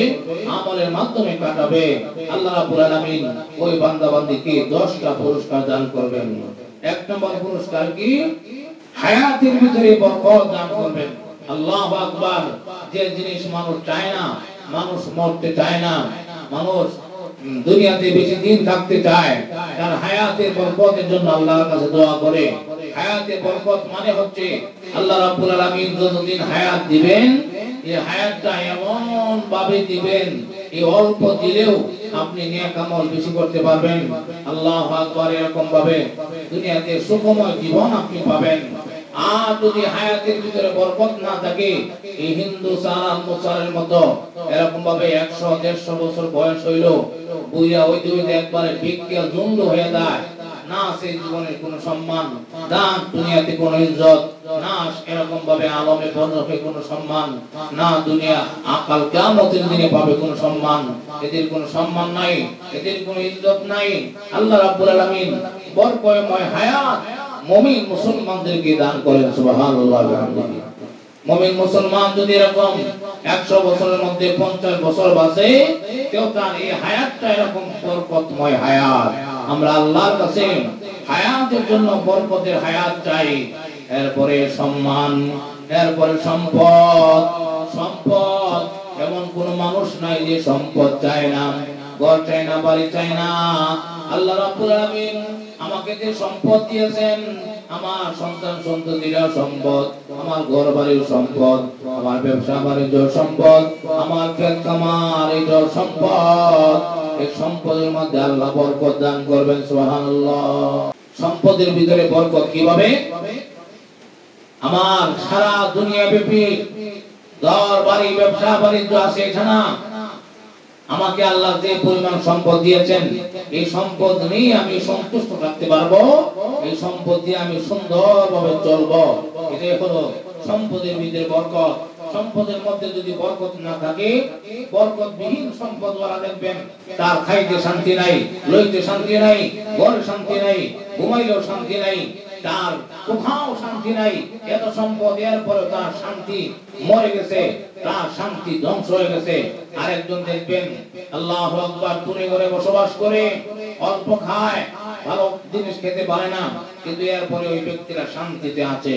আমলের মাধ্যমে কাটাবে, আল্লাহ রাব্বুল আলামিন ওই বান্দা-বান্দীকে 10টা পুরস্কার দান করবেন। 1 নম্বর পুরস্কার কি? হায়াতের ভিতরে বরকত দান করবেন। আল্লাহু আকবার। যে জিনিস মানুষ চায় না, মানুষ মরতে চায় না, মানুষ দুনিয়াতে বেশি দিন থাকতে চায়, তার হায়াতের বরকতের জন্য আল্লাহর কাছে দোয়া করে। হায়াতের বরকত মানে হচ্ছে আল্লাহ রাব্বুল আলামিন যতদিন হায়াত দিবেন, এই হায়াতটা এমন ভাবে দিবেন, এই অল্প দিলেও আপনি নেক আমল বেশি করতে পারবেন। আল্লাহু আকবার। এরকম ভাবে দুনিয়াতে সুখময় জীবন আপনি পাবেন। আর যদি হায়াতের ভিতরে বরকত না থাকে, এই হিন্দু সালাম মুসারের মতো এরকম ভাবে 100-150 বছর বয়স হইল, বুইয়া হইতে হইতে একবারে বিজ্ঞা জন্ড হয়ে যায়, না সেই জীবনের কোনো সম্মান, না দুনিয়াতে কোনো ইজ্জত, না এরকম ভাবে আলমে বরজখে কোনো সম্মান, না দুনিয়া আকাল কিয়ামতের দিনে পাবে কোনো সম্মান। এদের কোনো সম্মান নাই, এদের কোনো ইজ্জত নাই। আল্লাহ রাব্বুল আলামিন বরকতময় হায়াত মুমিন মুসলমানদেরকে দান করেন। সুবহানাল্লাহ। মুমিন মুসলমান যদি এরকম 100 বছরের মধ্যে 50 বছর বাঁচে, কেউ তার এই হায়াতটা এরকম বরকতময় হায়াত। আমরা আল্লাহর কাছে হায়াতের জন্য বরকতের হায়াত চাই। এরপরে সম্মান, এরপরে সম্পদ। সম্পদ এমন কোন মানুষ নাই যে সম্পদ চায় না, ঘর চায় না, বাড়ি চায় না। আল্লাহ রাব্বুল আলামিন আমাকে যে সম্পদ দিয়েছেন, আমার সন্তান সন্ততিরা সম্পদ, আমার ঘর বাড়ির সম্পদ, আমার ব্যবসা বাণিজ্য সম্পদ, আমার ক্ষেত খামার এটা সম্পদ। এই সম্পদের মধ্যে আল্লাহ বরকত দান করবেন। সুবহানাল্লাহ। সম্পদের ভিতরে বরকত কিভাবে? আমার সারা দুনিয়া ব্যাপী ঘর বাড়ি ব্যবসা বাণিজ্য আছে, এখানে আমাকে আল্লাহ যে পরিমাণ সম্পদ দিয়েছেন, এই সম্পদ নিয়ে আমি সন্তুষ্ট থাকতে পারবো, এই সম্পদ দিয়ে আমি সুন্দরভাবে চলবো। এটাই হলো সম্পদের ভিতরে বরকত। সম্পদের মধ্যে যদি বরকত না থাকে, বরকতবিহীন সম্পদ ওরা দেখবেন তার খাইতে শান্তি নাই, লইতে শান্তি নাই, ঘরে শান্তি নাই, ঘুমাইলেও শান্তি নাই, তার কোথাও শান্তি নাই। এত সম্পদ এর পরে তার শান্তি মরে গেছে, তার শান্তি ধ্বংস হয়ে গেছে। আরেকজন দেখবেন আল্লাহু আকবার, টুনি ঘরে বসবাস করে, অল্প খায়, ভালো জিনিস খেতে পারে না, কিন্তু এরপরে ওই ব্যক্তিরা শান্তিতে আছে।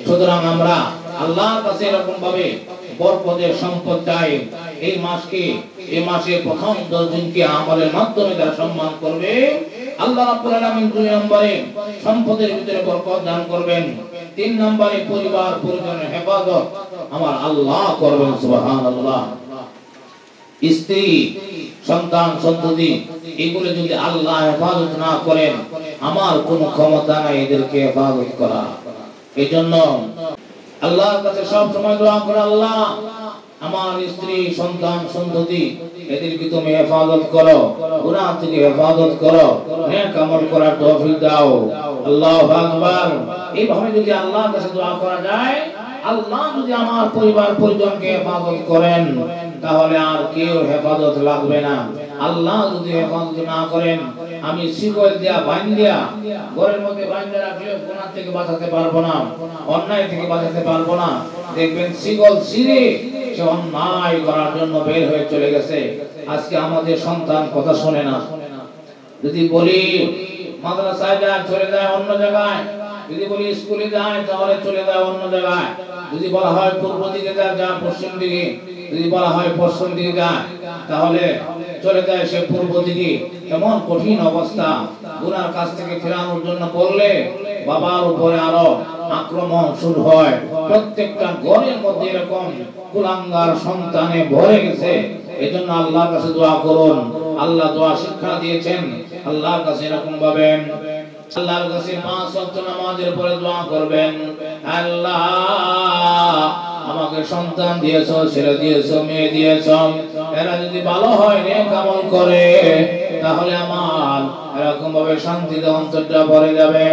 সুতরাং আমরা আল্লাহর কাছে এরকম ভাবে বরকতের সম্পদ চাই। এই মাসকে, এই মাসে প্রথম 10 দিনকে আমলের মাধ্যমে যারা সম্মান করবে, আল্লাহ রাব্বুল আলামিন 2 নম্বরে সম্পদের ভিতরে বরকত দান করবেন। 3 নম্বরে পরিবার পরিজনের হেফাজত আমার আল্লাহ করবেন। সুবহানাল্লাহ। স্ত্রী সন্তান সন্ততি এগুলো যদি আল্লাহ হেফাজত না করেন, আমার কোনো ক্ষমতা নাই এদেরকে হেফাজত করা। এইজন্য আল্লাহর কাছে সব সময় দোয়া করে, আল্লাহ আমার স্ত্রী সন্তান সন্ততি এদেরকে তুমি হেফাজত করো, গুনাহ থেকে হেফাজত করো, নেক আমল করার তৌফিক দাও। আল্লাহু আকবার। এইভাবে যদি আল্লাহর কাছে দোয়া করা যায়, আল্লাহ যদি আমার পরিবার পরিজনকে হেফাজত করেন, তাহলে আর কেউ হেফাজত লাগবে না। আল্লাহ যদি হেফাজত না করেন, আমি শিকল দিয়া বাঁধিয়া ঘরের মধ্যে বাঁধিয়ে রাখলে গুনাহ থেকে বাঁচাতে পারবো না, অন্যায় থেকে বাঁচাতে পারবো না। দেখবেন শিকল ছিঁড়ে সে অন্যায় করার জন্য বের হয়ে চলে গেছে। আজকে আমাদের সন্তান কথা শোনে না। যদি বলি মাদ্রাসায় যায়, চলে যায় অন্য জায়গায়। যদি বলি স্কুলে যায়, তাহলে চলে যায় অন্য জায়গায়। যদি বলা হয় পূর্ব দিকে যায়, পশ্চিম দিকে। যদি বলা হয় পশ্চিম দিকে যায়, তাহলে চলে যায় সে পূর্ব দিকে। এমন কঠিন অবস্থা, গুনার কাছ থেকে ফেরানোর জন্য বললে বাবার উপরে আরো আক্রমণ শুরু হয়। প্রত্যেকটা ঘরের মধ্যে এরকম কুলাঙ্গার সন্তানে ভরে গেছে। এজন্য আল্লাহর কাছে দোয়া করুন। আল্লাহ দোয়া শিক্ষা দিয়েছেন, আল্লাহর কাছে এরকম ভাবে আল্লাহর কাছে 5 ওয়াক্ত নামাজের পরে দোয়া করবেন, আল্লাহ আমাকে সন্তান দিয়েছো, ছেলে দিয়েছো, মেয়ে দিয়েছো, এরা যদি ভালো হয়, নেক আমল করে, তাহলে আমার এরকম ভাবে শান্তিতে অন্তরটা ভরে যাবে।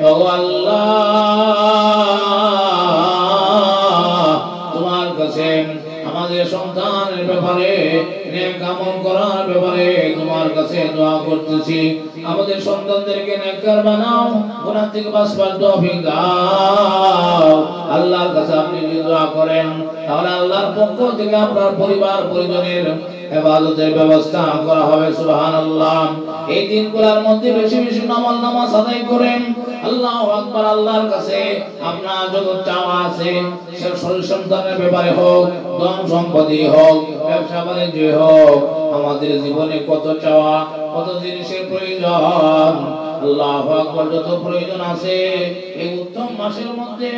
ও আল্লাহ, তোমার কাছে আমাদের সন্তানের ব্যাপারে, নেক আমল করার ব্যাপারে তোমার কাছে দোয়া করতেছি। আমাদের সন্তানদেরকে নেককার বানাও, গুনাহ থেকে বাঁচবার তৌফিক দাও। আল্লাহর কাছে আপনি যদি দোয়া করেন, তাহলে আল্লাহর পক্ষ থেকে আপনার পরিবার পরিজনের ইবাদতের ব্যবস্থা করা হবে। সুবহানাল্লাহ। এই দিনগুলোর মধ্যে বেশি বেশি নামাজ আদায় করেন। আল্লাহু আকবার। আল্লাহর কাছে আপনার যত চাওয়া আছে, সে শরীর সন্তানের ব্যাপারে হোক, ধন সম্পত্তি হোক, ব্যবসা বাণিজ্য হোক, আমাদের জীবনে কত চাওয়া, কত জিনিসের প্রয়োজন, আল্লাহু আকবার, যত প্রয়োজন আছে এই উত্তম মাসের মধ্যে,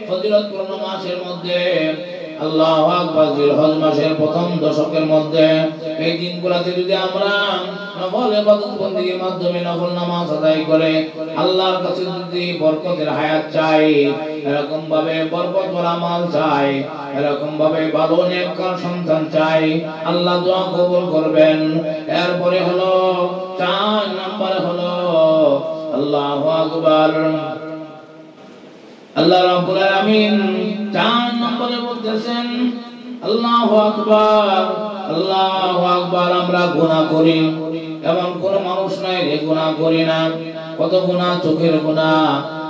ফজিলতপূর্ণ মাসের মধ্যে, আল্লাহু আকবার, জিলহজ মাসের প্রথম দশকের মধ্যে এই দিনগুলোতে যদি আমরা নফল ইবাদত বন্দেগীর মাধ্যমে নফল নামাজ আদায় করে আল্লাহর কাছে যদি বরকতের হায়াত চাই, এরকম ভাবে বরকত ওয়ালা মাল চাই, এরকম ভাবে ভালো নেককার সন্তান চাই, আল্লাহ দোয়া কবুল করবেন। এরপরে হলো 4 নম্বরে হলো আল্লাহু আকবার, আল্লাহ রাব্বুল আলামিন 4 নম্বরে বলতেছেন আল্লাহু আকবার, আল্লাহু আকবার। আমরা গুনাহ করি, এমন কোন মানুষ নাই যে গুনাহ করি না। কত গুনাহ, চোখের গুনাহ,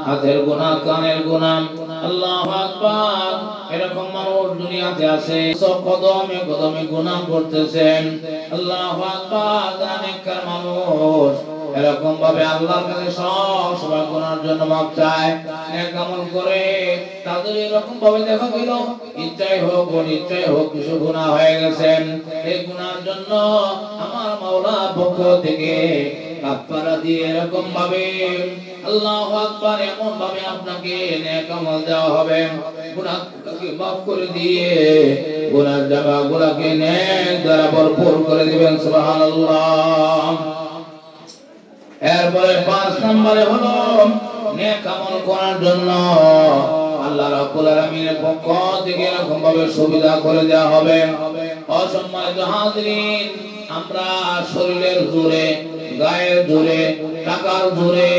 হাতের গুনাহ, কানের গুনাহ, আল্লাহু আকবার। এরকম মানুষ দুনিয়াতে আছে, সব কদমে কদমে গুনাহ করতেছেন। আল্লাহু আকবার। নেককার মানুষ এরকম ভাবে আল্লাহর কাছে সব গুনার জন্য মাফ চায়, নেক আমল করে। তাদের এরকম ভাবে দেখা গেল ইচ্ছাই হোক অনিচ্ছাই হোক কিছু গুনাহ হয়ে গেছেন, এই গুনার জন্য আমার মাওলা পক্ষ থেকে কাফারা দিয়ে এরকম ভাবে আল্লাহু আকবার, এমন ভাবে আপনাকে নেক আমল দেওয়া হবে, গুনাহকে মাফ করে দিয়ে গুনার জায়গাগুলোকে নেক দ্বারা ভরপুর করে দিবেন। সুবহানাল্লাহ। এরপরে 5 নম্বরে হলো নেক আমল করার জন্য আল্লাহ রাব্বুল আলামিনের পক্ষ থেকে এরকম ভাবে সুবিধা করে দেওয়া হবে। অসম্মানিত হাজিরিন, আমরা শরীরের জোরে, গায়ের জোরে, টাকার জোরে,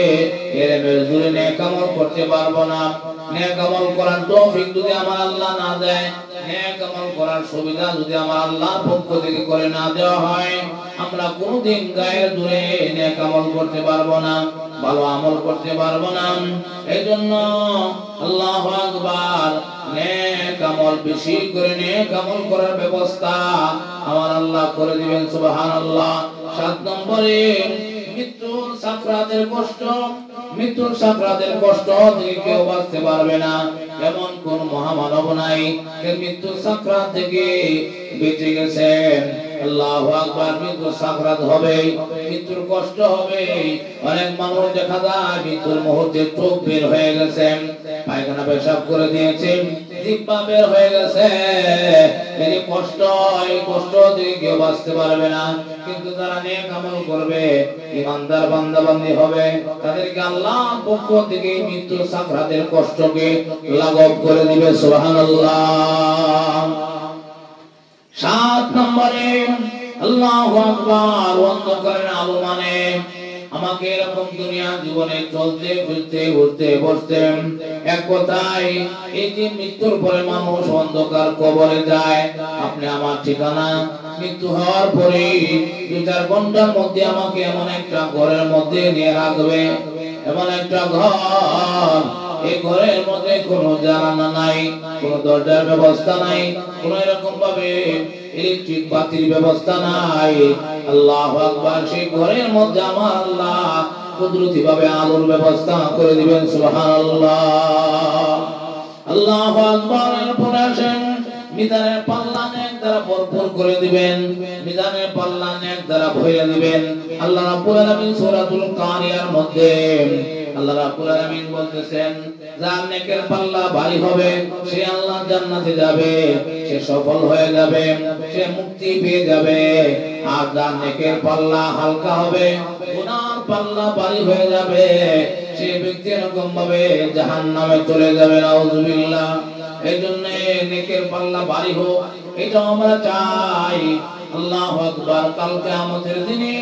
এলেমের জোরে নেক আমল করতে পারবো না। নেক আমল করার তৌফিক যদি আমার আল্লাহ না দেয়, নেক আমল করার সুবিধা যদি আমার আল্লাহর পক্ষ থেকে করে না দেওয়া হয়, আমরা কোনোদিন গায়ের জোরে নেক আমল করতে পারবো না, ভালো আমল করতে পারবো না। এইজন্য আল্লাহু আকবার, নেক আমল বেশি করে নেক আমল করার ব্যবস্থা আমার আল্লাহ করে দিবেন। সুবহানাল্লাহ। 7 নম্বরে মৃত্যুর সাকরাতের কষ্ট, মৃত্যুর সাকরাতের কষ্ট থেকে কেউ বাঁচতে পারবে না, এমন কোন মহামানব নাই যে মৃত্যুর সাকরাত থেকে বেঁচে গেছেন। আল্লাহু আকবার। মৃত্যুর সাকরাত হবে, মৃত্যুর কষ্ট হবে। অনেক মানুষ দেখা যায় মৃত্যুর মুহূর্তে চোখ বের হয়ে গেছে, পায়খানা পেশাব করে দিয়েছে, জিহ্বা বের হয়ে গেছে, এই কষ্ট, এই কষ্ট থেকে কেউ বাঁচতে পারবে না। কিন্তু যারা নেক আমল করবে, ইমানদার বান্দা বান্দি হবে, তাদেরকে আল্লাহ পক্ষ থেকে মৃত্যুর সাকরাতের কষ্টকে লাঘব করে দিবে। সুবহানাল্লাহ। 7 নম্বরে আল্লাহু আকবার, অন্ধকারের আলো মানে আমাকে এরকম দুনিয়া জীবনে চলতে ফিরতে উঠতে বসতে, এক কথায় এই যে মৃত্যুর পরে মানুষ অন্ধকার কবরে যায়, আপনি আমার ঠিকানা মৃত্যু হওয়ার পরে 2-4 ঘন্টার মধ্যে আমাকে এমন একটা ঘরের মধ্যে নিয়ে রাখবে, এমন একটা ঘর, এই ঘরের মধ্যে কোনো জানালা নাই, কোনো দরজার ব্যবস্থা নাই, কোনো এরকম ভাবে ইলেকট্রিক বাতির ব্যবস্থা নাই। আল্লাহু আকবার। সেই ঘরের মধ্যে আমার আল্লাহ কুদরতি ভাবে আলোর ব্যবস্থা করে দিবেন। সুবহানাল্লাহ। আল্লাহু আকবার। এরপর আসেন মিজানের পাল্লা নেক দ্বারা ভরপুর করে দিবেন, মিজানের পাল্লা নেক দ্বারা ভরে দিবেন। আল্লাহ রাব্বুল আলামিন সূরাতুল কারিয়ার মধ্যে আল্লাহ রাব্বুল আলামিন বলতেছেন, যার নেকের পাল্লা ভারী হবে সে আল্লাহর জান্নাতে যাবে, সে সফল হয়ে যাবে, সে মুক্তি পেয়ে যাবে। আর যার নেকের পাল্লা হালকা হবে, গুনার পাল্লা ভারী হয়ে যাবে, সে ব্যক্তি এরকম ভাবে জাহান্নামে চলে যাবে। নাউযুবিল্লাহ। এইজন্য নেকের পাল্লা ভারী হোক, এটা আমরা চাই। আল্লাহু আকবার। কাল কিয়ামতের দিনে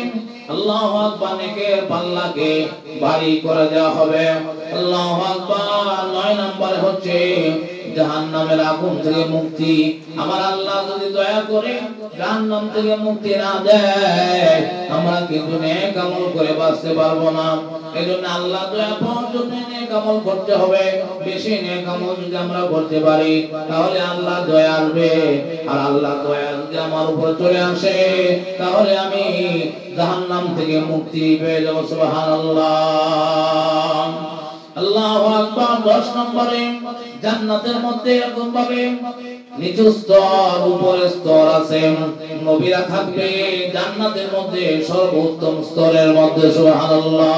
আল্লাহু আকবার, নেকের পাল্লাকে ভারী করে দেওয়া হবে। আল্লাহু আকবার। 9 নম্বরে হচ্ছে জাহান্নামের আগুন থেকে মুক্তি। আমার আল্লাহ যদি দয়া করে জাহান্নাম থেকে মুক্তি না দেয়, আমরা কিন্তু নেক আমল করে বাঁচতে পারবো না। এজন্য আল্লাহ দয়া পাওয়ার জন্য নেক আমল করতে হবে। বেশি নেক আমল যদি আমরা করতে পারি, তাহলে আল্লাহ দয়া আসবে। আর আল্লাহ দয়া যদি আমার উপর চলে আসে, তাহলে আমি জাহান্নাম থেকে মুক্তি পেয়ে যাব। সুবহানাল্লাহ। আল্লাহু আকবার। 10 নম্বরে জান্নাতের মধ্যে এরকম ভাবে নিচু স্তর উপরের স্তর আছে। নবীরা থাকবে জান্নাতের মধ্যে সর্বোত্তম স্তরের মধ্যে। সুবহানাল্লাহ।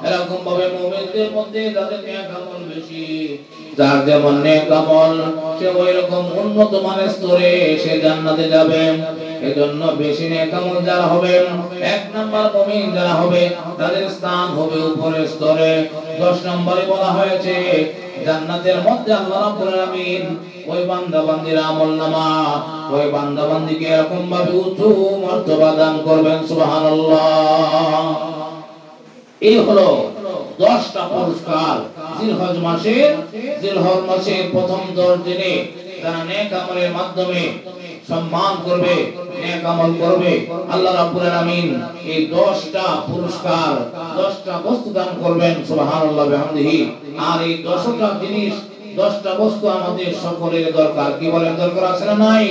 এরকম ভাবে মুমিনদের মধ্যে যাদের নেক আমল বেশি, যার যেমন নেক আমল, সে ওইরকম উন্নত মানের স্তরে সে জান্নাতে যাবে। এজন্য বেশি নেক আমল যারা হবে, 1 নাম্বার মুমিন যারা হবে, তাদের স্থান হবে উপরের স্তরে। 10 নম্বরে বলা হয়েছে জান্নাতের মধ্যে আল্লাহ রাব্বুল আলামিন ওই বান্দা বান্দির আমলনামা, ওই বান্দা বান্দিকে এরকম ভাবে উঁচু মর্যাদা দান করবেন। সুবহানাল্লাহ। এই হলো 10টা পুরস্কার। জিলহজ মাসের প্রথম 10 দিনে যারা নেক আমলের মাধ্যমে সম্মান করবে, নেক আমল করবে, আল্লাহ রাব্বুল আলামিন এই 10টা পুরস্কার, 10টা বস্তু দান করবেন। সুবহানাল্লাহ বিহামদিহি। আর এই 10টা জিনিস, 10টা বস্তু আমাদের সকলের দরকার। কি বলেন, দরকার আছে না নাই?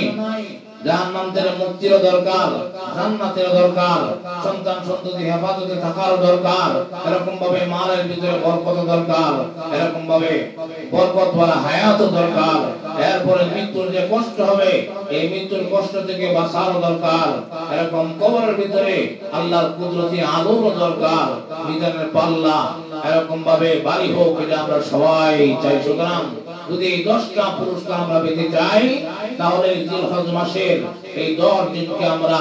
জাহান্নাম থেকে মুক্তির দরকার, জান্নাতের দরকার, সন্তান সন্ততি হেফাজতে থাকার দরকার, এরকম ভাবে মালের ভিতরে বরকত দরকার, এরকম ভাবে বরকত ওয়ালা হায়াত দরকার। এরপরে মৃত্যুর যে কষ্ট হবে, এই মৃত্যুর কষ্ট থেকে বাঁচার দরকার। এরকম কবরের ভিতরে আল্লাহর কুদরতি আলোর দরকার। মিজানের পাল্লা এরকম ভাবে ভারী হোক, এটা আমরা সবাই চাই। সুতরাং যদি এই 10টা পুরস্কার আমরা পেতে চাই, তাহলে জিলহজ মাসের এই 10 দিনকে আমরা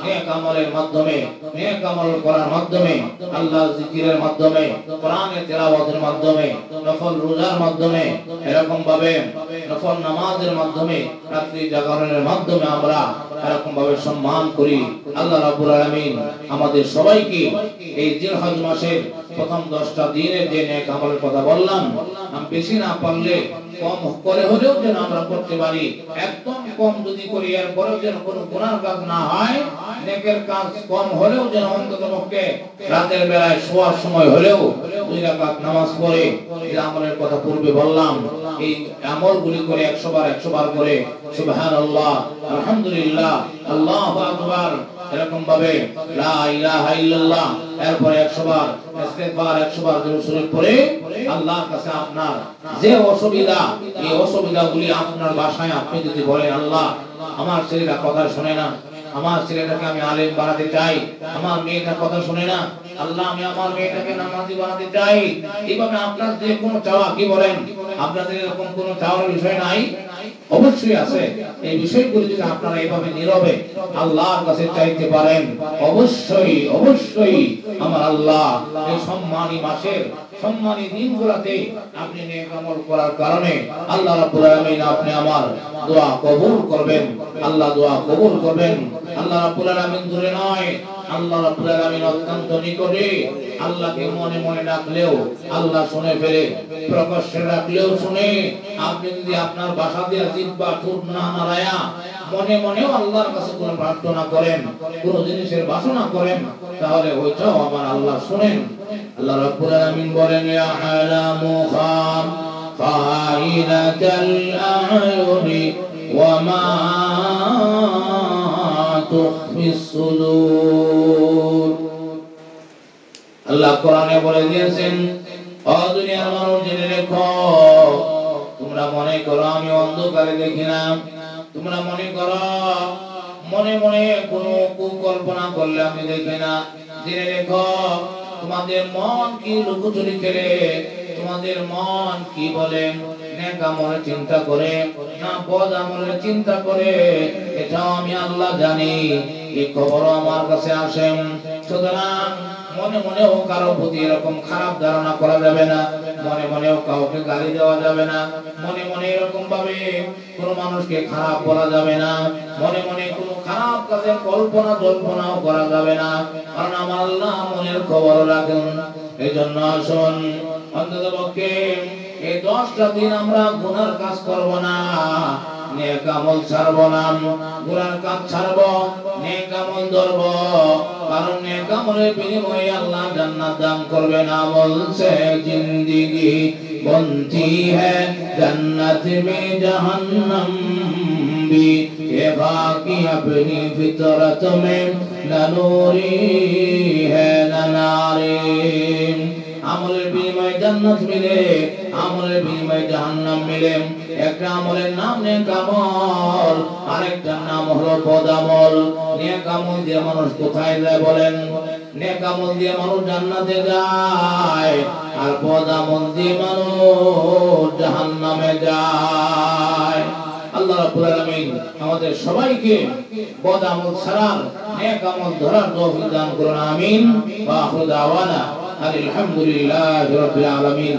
নেক আমলের মাধ্যমে, নেক আমল করার মাধ্যমে, আল্লাহর জিকিরের মাধ্যমে, কোরআনের তেলাওয়াতের মাধ্যমে, নফল রোজার মাধ্যমে, এরকম ভাবে নফল নামাজের মাধ্যমে, রাত্রি জাগরণের মাধ্যমে আমরা এরকম ভাবে সম্মান করি। আল্লাহ রাব্বুল আলামিন আমাদের সবাইকে এই জিলহজ মাসের প্রথম 10টা দিনের যে নেক আমলের কথা বললাম, আমি বেশি না পারলে কম করে হলেও যেন আমরা করতে পারি। একদম কম যদি করি, এরপরেও যেন কোনো গুনার কাজ না হয়, নেকের কাজ কম হলেও যেন অন্ততপক্ষে রাতের বেলায় শোয়ার সময় হলেও 2 রাকাত নামাজ পড়ে, এই আমলের কথা পূর্বে বললাম, এই আমলগুলি করে 100 বার করে সুবহানাল্লাহ, আলহামদুলিল্লাহ, আল্লাহু আকবার, এরকম ভাবে লা ইলাহা ইল্লাল্লাহ, এরপরে 100 বার ইস্তিগফার, 100 বার দরুদ শরীফ পড়ে আল্লাহর কাছে আপনার যে অসুবিধা, এই অসুবিধাগুলি আপনার ভাষায় আপনি যদি বলেন, আল্লাহ আমার ছেলেটা কথা শুনে না, আমার ছেলেটাকে আমি আলেম বানাতে চাই, আমার মেয়েটা কথা শুনে না, আল্লাহ আমি আমার মেয়েটাকে নামাজি বানাতে চাই। এইভাবে আপনার যে কোনো চাওয়া, কি বলেন, আপনাদের এরকম কোনো চাওয়ার বিষয় নাই? অবশ্যই আছে। এই বিষয়গুলো যদি আপনারা এইভাবে নীরবে আল্লাহর কাছে চাইতে পারেন, অবশ্যই অবশ্যই আমার আল্লাহ এই সম্মানী মাসের সম্মানী দিনগুলোতে আপনি নেক আমল করার কারণে আল্লাহ রাব্বুল আলামিন আপনি আমার দোয়া কবুল করবেন। আল্লাহ দোয়া কবুল করবেন। আল্লাহ রাব্বুল আলামিন দূরে নয়, আল্লাহ রাব্বুল আলামিন অত্যন্ত নিকটে। আল্লাহকে মনে মনে ডাকলেও আল্লাহ শুনে ফেলে, প্রকাশ্যে ডাকলেও শুনে। আপনি যদি আপনার ভাষা দিয়ে জিহ্বা ঠোঁট না নাড়ায়া মনে মনেও আল্লাহর কাছে কোনো প্রার্থনা করেন, কোনো জিনিসের বাসনা করেন, তাহলে ওইটাও আমার আল্লাহ শুনেন। আল্লাহ রাব্বুল আলামিন বলেন, ইয়া আলামু খাম খাইনাতাল আয়ুনি ওয়া মা তুখফিস সুদূর। আল্লাহ কোরআনে বলে দিয়েছেন, ও দুনিয়ার মানুষ জেনে রেখো, তোমরা মনে করো আমি অন্ধকারে দেখি না, তোমরা মনে করো মনে মনে কোনো কুকল্পনা করলে আমি দেখি না। জেনে রেখো তোমাদের মন কি লুকোচুরি খেলে, তোমাদের মন কি বলে, নেক আমলের চিন্তা করে না বদ আমলের চিন্তা করে, এটাও আমি আল্লাহ জানি। এই খবর আমার কাছে আসেন। সুতরাং মনে মনেও কারো প্রতি এরকম খারাপ ধারণা করা যাবে না, মনে মনেও কাউকে গালি দেওয়া যাবে না, মনে মনে এরকম ভাবে কোন মানুষকে খারাপ বলা যাবে না, মনে মনে কোনো খারাপ কাজের কল্পনা জল্পনাও করা যাবে না, কারণ আমার আল্লাহ মনের খবর রাখেন। এই জন্য আসুন অন্তত পক্ষে এই 10টা দিন আমরা গুনার কাজ করব না, নেক আমল ছাড়ব না, গুনার কাজ ছাড়ব, নেক আমল ধরব। কারণ নেক আমলের বিনিময়ে আল্লাহ জান্নাত দান করবেন। আমল সে জিंदगी बनती है जन्नत में जहन्नम भी, ये बाकी अपनी फितरत में न नूरी है न नारी। আমলের বিনিময়ে জান্নাত মিলে, আমলের বিনিময়ে জাহান্নাম মিলে। একটা আমলের নাম নেক আমল, আরেকটার নাম হলো বদ আমল। নেক আমল দিয়ে মানুষ কোথায় যায় বলেন? নেক আমল দিয়ে মানুষ জান্নাতে যায়, আর বদ আমল দিয়ে মানুষ জাহান্নামে যায়। আল্লাহ রাব্বুল আলামিন আমাদের সবাইকে বদ আমল ছাড়ার নেক আমল ধরার তৌফিক দান করুন। আমিন। ওয়া আখিরু দাওয়ানা আলহামদুলিল্লাহি রাব্বিল আলামিন।